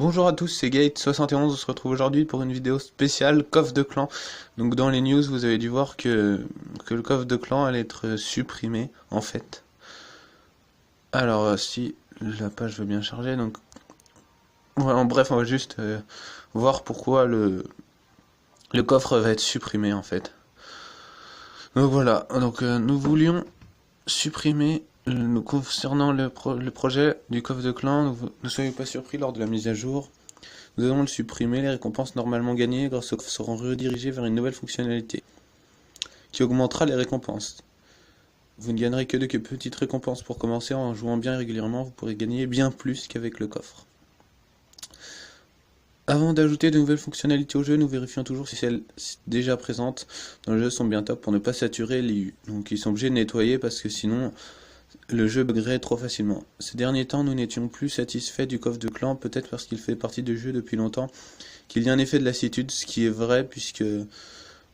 Bonjour à tous, c'est Gate71, on se retrouve aujourd'hui pour une vidéo spéciale coffre de clan. Donc dans les news, vous avez dû voir que le coffre de clan allait être supprimé, en fait. Alors si la page veut bien charger, donc... Voilà, en bref, on va juste voir pourquoi le coffre va être supprimé, en fait. Donc voilà, donc nous voulions supprimer... concernant le projet du coffre de clan, ne soyez pas surpris lors de la mise à jour. Nous allons le supprimer, les récompenses normalement gagnées grâce au coffre seront redirigées vers une nouvelle fonctionnalité qui augmentera les récompenses. Vous ne gagnerez que de petites récompenses pour commencer. En jouant bien régulièrement, vous pourrez gagner bien plus qu'avec le coffre. Avant d'ajouter de nouvelles fonctionnalités au jeu, nous vérifions toujours si celles déjà présentes dans le jeu sont bien top pour ne pas saturer l'IU. Donc ils sont obligés de nettoyer parce que sinon... le jeu buggerait trop facilement. Ces derniers temps, nous n'étions plus satisfaits du coffre de clan, peut-être parce qu'il fait partie du jeu depuis longtemps, qu'il y a un effet de lassitude, ce qui est vrai, puisque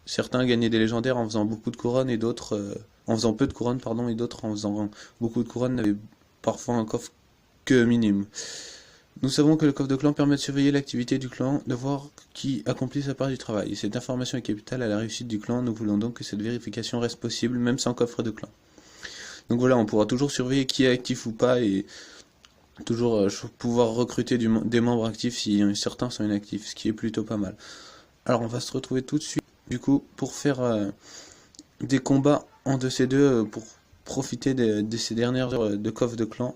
certains gagnaient des légendaires en faisant beaucoup de couronnes, et d'autres en faisant peu de couronnes, pardon, et d'autres en faisant beaucoup de couronnes n'avaient parfois un coffre que minime. Nous savons que le coffre de clan permet de surveiller l'activité du clan, de voir qui accomplit sa part du travail. Cette information est capitale à la réussite du clan, nous voulons donc que cette vérification reste possible, même sans coffre de clan. Donc voilà, on pourra toujours surveiller qui est actif ou pas et toujours pouvoir recruter des membres actifs si certains sont inactifs, ce qui est plutôt pas mal. Alors on va se retrouver tout de suite du coup pour faire des combats en 2C2 pour profiter de ces dernières heures de coffre de clan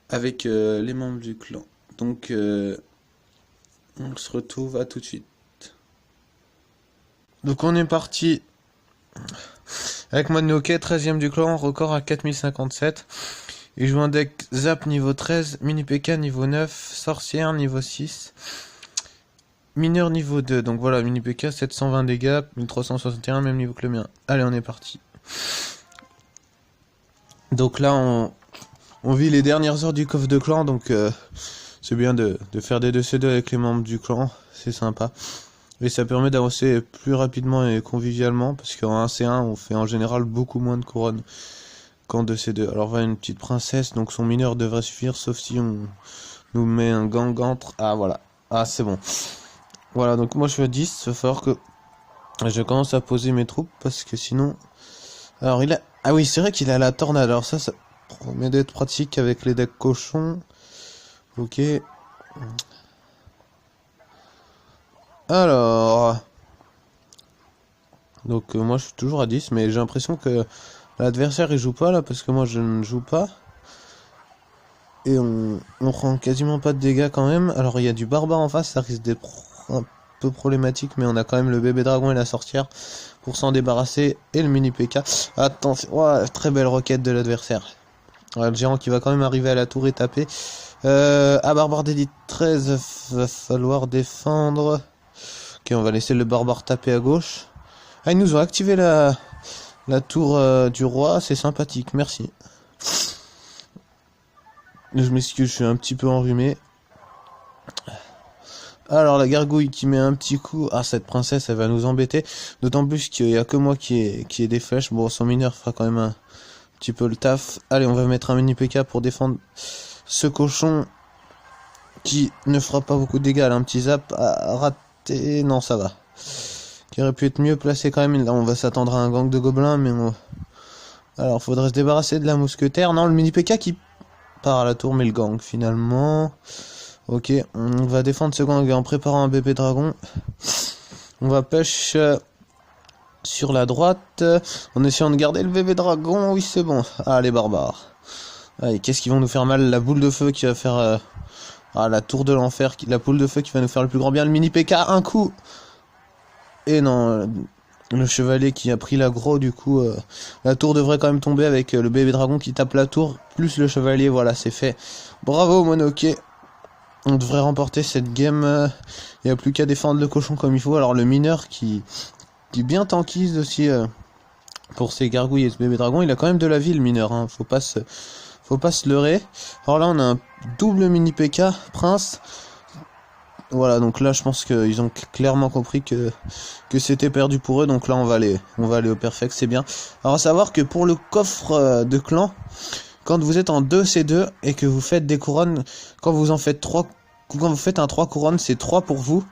avec les membres du clan. Donc on se retrouve à tout de suite. Donc on est parti avec Monoké, 13ème du clan, record à 4057. Il joue un deck Zap niveau 13, Mini PK niveau 9, Sorcière niveau 6, Mineur niveau 2. Donc voilà, Mini PK 720 dégâts, 1361, même niveau que le mien. Allez, on est parti. Donc là, on vit les dernières heures du coffre de clan, donc c'est bien de faire des 2C2 avec les membres du clan, c'est sympa. Et ça permet d'avancer plus rapidement et convivialement, parce qu'en 1C1, on fait en général beaucoup moins de couronnes qu'en 2C2. Alors voilà une petite princesse, donc son mineur devrait suffire, sauf si on nous met un gang entre... Ah voilà, ah c'est bon. Voilà, donc moi je suis à 10, il va falloir que je commence à poser mes troupes, parce que sinon... Alors il a... Ah oui, c'est vrai qu'il a la tornade, alors ça promet d'être pratique avec les decks cochons. Ok... Alors, donc moi je suis toujours à 10, mais j'ai l'impression que l'adversaire il joue pas là, parce que moi je ne joue pas. Et on prend quasiment pas de dégâts quand même. Alors il y a du barbare en face, ça risque d'être un peu problématique, mais on a quand même le bébé dragon et la sorcière pour s'en débarrasser, et le mini PK. Attention, oh, très belle roquette de l'adversaire. Le géant qui va quand même arriver à la tour et taper. À barbare d'élite 13, va falloir défendre... Ok, on va laisser le barbare taper à gauche. Ah, ils nous ont activé la tour du roi, c'est sympathique, merci. Je m'excuse, je suis un petit peu enrhumé. Alors, la gargouille qui met un petit coup. Ah, cette princesse, elle va nous embêter. D'autant plus qu'il n'y a que moi qui ai des flèches. Bon, son mineur fera quand même un petit peu le taf. Allez, on va mettre un mini PK pour défendre ce cochon qui ne fera pas beaucoup de dégâts. Elle a un petit zap à rater. Non, ça va. Qui aurait pu être mieux placé quand même. Là, on va s'attendre à un gang de gobelins, mais alors, faudrait se débarrasser de la mousquetaire. Non, le mini PK qui part à la tour, mais le gang, finalement. Ok, on va défendre ce gang en préparant un bébé dragon. On va pêche sur la droite, en essayant de garder le bébé dragon. Oui, c'est bon. Ah, les barbares. Allez, qu'est-ce qu'ils vont nous faire mal? La boule de feu qui va faire... Ah, la tour de l'enfer, la poule de feu qui va nous faire le plus grand bien. Le mini PK, un coup. Et non, le chevalier qui a pris l'aggro, du coup, la tour devrait quand même tomber avec le bébé dragon qui tape la tour, plus le chevalier, voilà, c'est fait. Bravo, Monoké. On devrait remporter cette game. Il n'y a plus qu'à défendre le cochon comme il faut. Alors, le mineur qui bien tankise aussi pour ses gargouilles et ce bébé dragon, il a quand même de la vie, le mineur, hein. Faut pas se leurrer. Alors là, on a un double mini PK, prince. Voilà, donc là, je pense qu'ils ont clairement compris que c'était perdu pour eux. Donc là, on va aller au perfect, c'est bien. Alors, à savoir que pour le coffre de clan, quand vous êtes en 2C2 et que vous faites des couronnes, quand vous en faites 3 quand vous faites un 3 couronnes, c'est 3 pour vous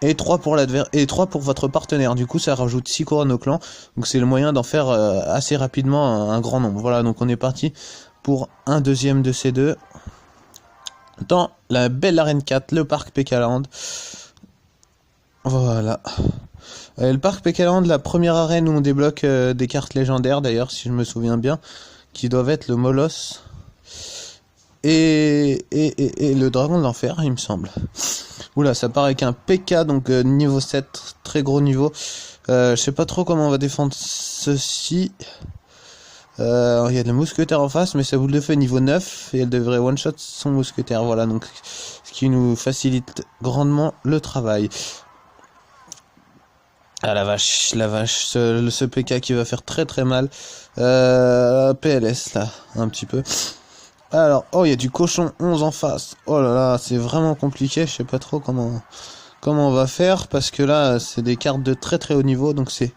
et 3 pour et 3 pour votre partenaire. Du coup, ça rajoute 6 couronnes au clan. Donc c'est le moyen d'en faire assez rapidement un grand nombre. Voilà, donc on est parti pour un deuxième de ces deux. Dans la belle arène 4, le parc Pekaland. Voilà. Le parc Pekaland, la première arène où on débloque des cartes légendaires, d'ailleurs, si je me souviens bien, qui doivent être le Moloss et le Dragon de l'Enfer, il me semble. Oula, ça part avec un PK, donc niveau 7, très gros niveau. Je sais pas trop comment on va défendre ceci. Il y a le mousquetaire en face, mais sa boule de feu est niveau 9 et elle devrait one-shot son mousquetaire. Voilà, donc ce qui nous facilite grandement le travail. Ah la vache, ce PK qui va faire très très mal. PLS là, un petit peu. Alors, oh, il y a du cochon 11 en face. Oh là là, c'est vraiment compliqué. Je sais pas trop comment on va faire parce que là, c'est des cartes de très très haut niveau, donc c'est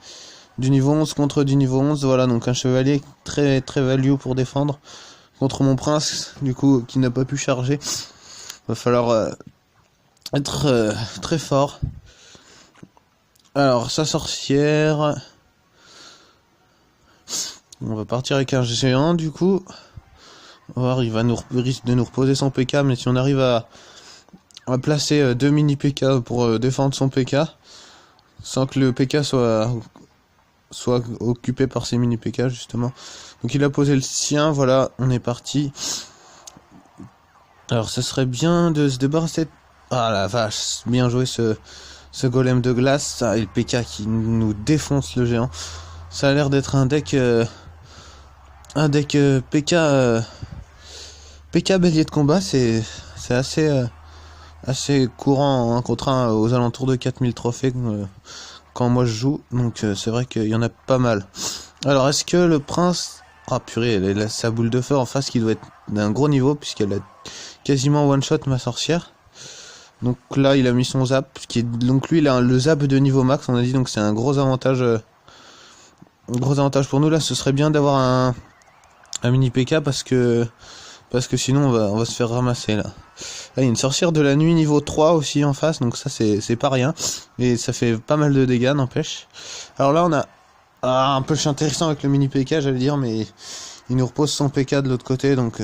du niveau 11 contre du niveau 11. Voilà, donc un chevalier très très value pour défendre contre mon prince, du coup, qui n'a pas pu charger. Va falloir être très fort. Alors, sa sorcière. On va partir avec un géant, du coup. On va voir, il risque de nous reposer son PK, mais si on arrive à placer 2 mini PK pour défendre son PK, sans que le PK soit occupé par ses mini PK, justement. Donc il a posé le sien, voilà, on est parti. Alors, ce serait bien de se débarrasser... Ah la vache, bien joué ce golem de glace, ça, et le PK qui nous défonce le géant. Ça a l'air d'être un deck PK bélier de combat, c'est assez courant en contre 1 aux alentours de 4000 trophées quand moi je joue, donc c'est vrai qu'il y en a pas mal. Alors est-ce que le prince... Ah purée, elle a sa boule de feu en face qui doit être d'un gros niveau puisqu'elle a quasiment one shot ma sorcière. Donc là il a mis son zap, donc lui il a le zap de niveau max, on a dit, donc c'est un gros avantage pour nous. Là ce serait bien d'avoir un mini PK parce que sinon on va se faire ramasser là. Là il y a une sorcière de la nuit niveau 3 aussi en face, donc ça c'est pas rien et ça fait pas mal de dégâts, n'empêche. Alors là on a un peu intéressant avec le mini PK, j'allais dire, mais il nous repose son PK de l'autre côté, donc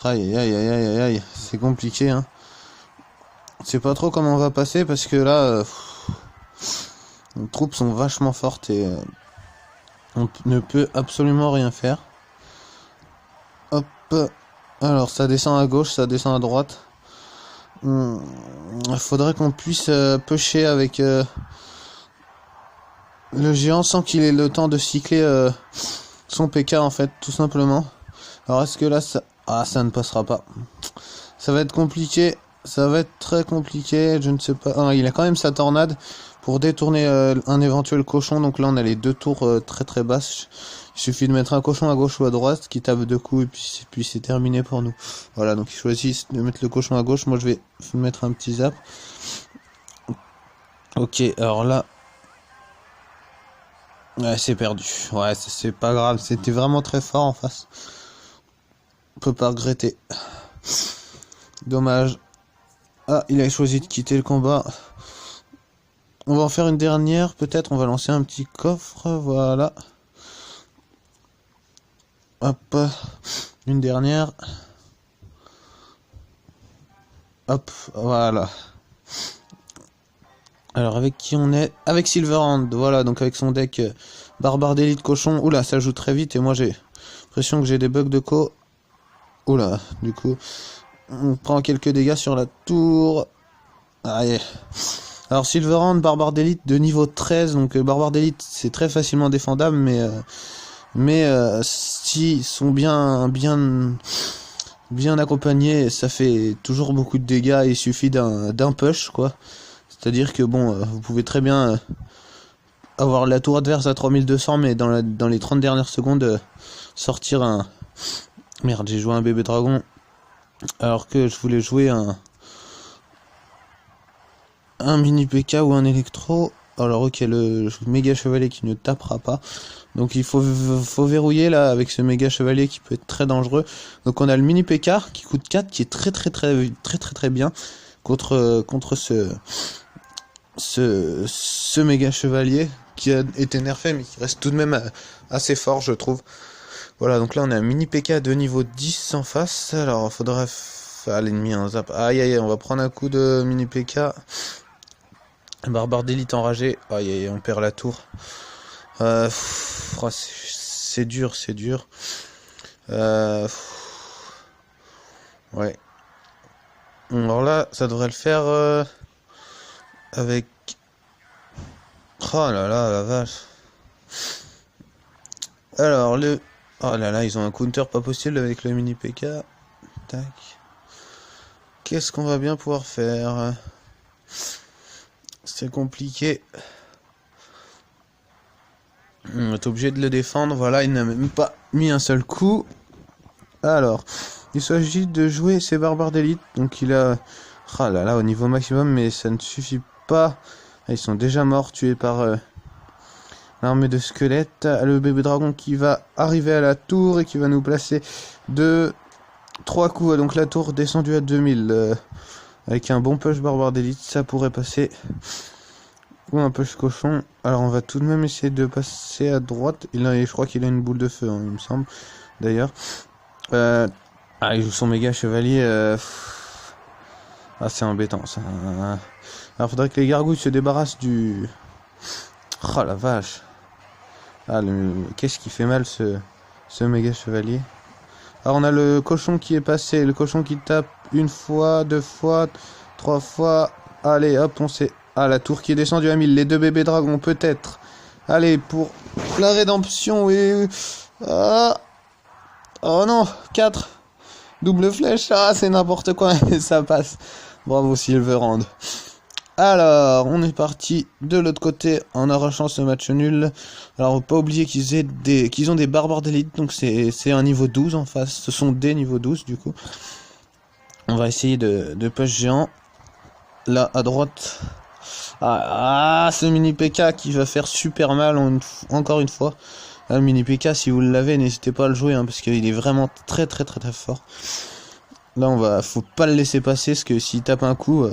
aïe, c'est compliqué, hein. Je sais pas trop comment on va passer parce que là nos troupes sont vachement fortes et on ne peut absolument rien faire. Hop, alors ça descend à gauche, ça descend à droite. Il faudrait qu'on puisse pusher avec le géant sans qu'il ait le temps de cycler son PK en fait, tout simplement. Alors est-ce que là ça ne passera pas. Ça va être compliqué, ça va être très compliqué, je ne sais pas. Ah, il a quand même sa tornade pour détourner un éventuel cochon, donc là on a les deux tours très très basses. Il suffit de mettre un cochon à gauche ou à droite qui tape 2 coups et puis c'est terminé pour nous. Voilà, donc il choisit de mettre le cochon à gauche, moi je vais mettre un petit zap. Ok, alors là... Ouais, c'est perdu. Ouais, c'est pas grave, c'était vraiment très fort en face. On peut pas regretter. Dommage. Ah, il a choisi de quitter le combat. On va en faire une dernière, peut-être. On va lancer un petit coffre, voilà. Hop, une dernière. Hop, voilà. Alors avec qui on est? Avec Silverhand, voilà, donc avec son deck barbare d'élite cochon. Oula, ça joue très vite et moi j'ai l'impression que j'ai des bugs de co. Oula, du coup, on prend quelques dégâts sur la tour. Allez. Alors Silverhand, barbare d'élite de niveau 13, donc barbare d'élite c'est très facilement défendable, mais s'ils sont bien accompagnés, ça fait toujours beaucoup de dégâts et il suffit d'un push, quoi. C'est-à-dire que bon, vous pouvez très bien avoir la tour adverse à 3200, mais dans les 30 dernières secondes, sortir un... Merde, j'ai joué un bébé dragon, alors que je voulais jouer un mini PK ou un électro. Alors ok, le méga chevalier qui ne tapera pas. Donc il faut verrouiller là avec ce méga chevalier qui peut être très dangereux. Donc on a le mini PK qui coûte 4, qui est très bien contre ce méga chevalier qui a été nerfé mais qui reste tout de même assez fort, je trouve. Voilà, donc là on a un mini PK de niveau 10 en face. Alors il faudrait faire l'ennemi un zap. Aïe aïe, on va prendre un coup de mini PK. Barbare d'élite enragé. Aïe aïe, on perd la tour. C'est dur. Ouais. Alors là, ça devrait le faire avec... Oh là là, la vache. Alors, oh là là, ils ont un counter pas possible avec le mini PK. Tac. Qu'est-ce qu'on va bien pouvoir faire? C'est compliqué. On est obligé de le défendre. Voilà, il n'a même pas mis un seul coup. Alors, il s'agit de jouer ses barbares d'élite. Donc il a... Ah là là, au niveau maximum, mais ça ne suffit pas. Ils sont déjà morts, tués par l'armée de squelettes. Le bébé dragon qui va arriver à la tour et qui va nous placer 3 coups. Donc la tour descendue à 2000. Avec un bon push barbare d'élite, ça pourrait passer. Ou un push cochon. Alors on va tout de même essayer de passer à droite. Je crois qu'il a une boule de feu, hein, il me semble. D'ailleurs. Il joue son méga chevalier. Ah, c'est embêtant ça. Alors faudrait que les gargouilles se débarrassent du... Oh la vache. Ah, qu'est-ce qui fait mal ce méga chevalier. Alors on a le cochon qui est passé. Le cochon qui tape 1 fois, 2 fois, 3 fois. Allez, hop, on sait... Ah, la tour qui est descendue à 1000. Les 2 bébés dragons, peut-être. Allez, pour la rédemption. Et... Ah. Oh non, 4. Double flèche. Ah, c'est n'importe quoi. Ça passe. Bravo, Silverhand. Alors, on est parti de l'autre côté en arrachant ce match nul. Alors, faut pas oublier qu'ils ont des barbares d'élite. Donc, c'est un niveau 12 en face. Ce sont des niveaux 12, du coup. On va essayer de push géant. Là, à droite... ce mini PK qui va faire super mal encore une fois. Le mini PK, si vous l'avez, n'hésitez pas à le jouer hein, parce qu'il est vraiment très fort. Là, faut pas le laisser passer parce que s'il tape un coup,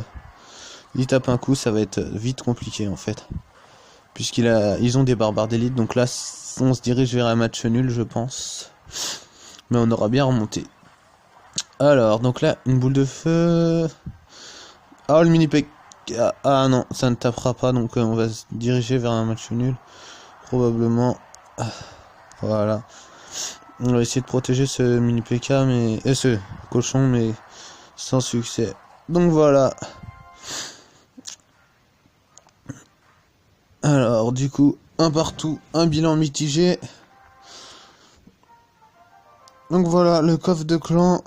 ça va être vite compliqué en fait. Ils ont des barbares d'élite, donc là, on se dirige vers un match nul, je pense. Mais on aura bien remonté. Alors, donc là, une boule de feu. Oh, le mini PK. Ah non, ça ne tapera pas, donc on va se diriger vers un match nul. Probablement. Voilà. On va essayer de protéger ce mini PK, ce cochon, mais sans succès. Donc voilà. Alors, du coup, un partout, un bilan mitigé. Donc voilà, le coffre de clan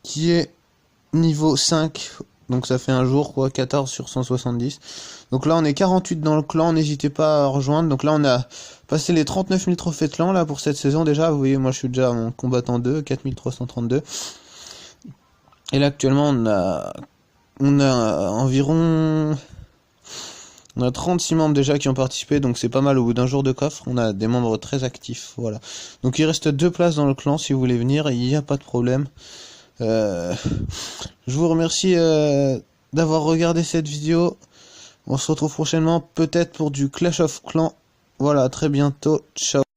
qui est niveau 5. Donc ça fait un jour, quoi, 14 sur 170. Donc là, on est 48 dans le clan, n'hésitez pas à rejoindre. Donc là, on a passé les 39 000 trophées de clan, là, pour cette saison déjà. Vous voyez, moi, je suis déjà à mon combattant 2, 4332. Et là, actuellement, on a environ... On a 36 membres déjà qui ont participé, donc c'est pas mal au bout d'un jour de coffre. On a des membres très actifs, voilà. Donc il reste 2 places dans le clan, si vous voulez venir, il n'y a pas de problème. Je vous remercie d'avoir regardé cette vidéo. On se retrouve prochainement peut-être pour du Clash of Clans. Voilà, à très bientôt. Ciao.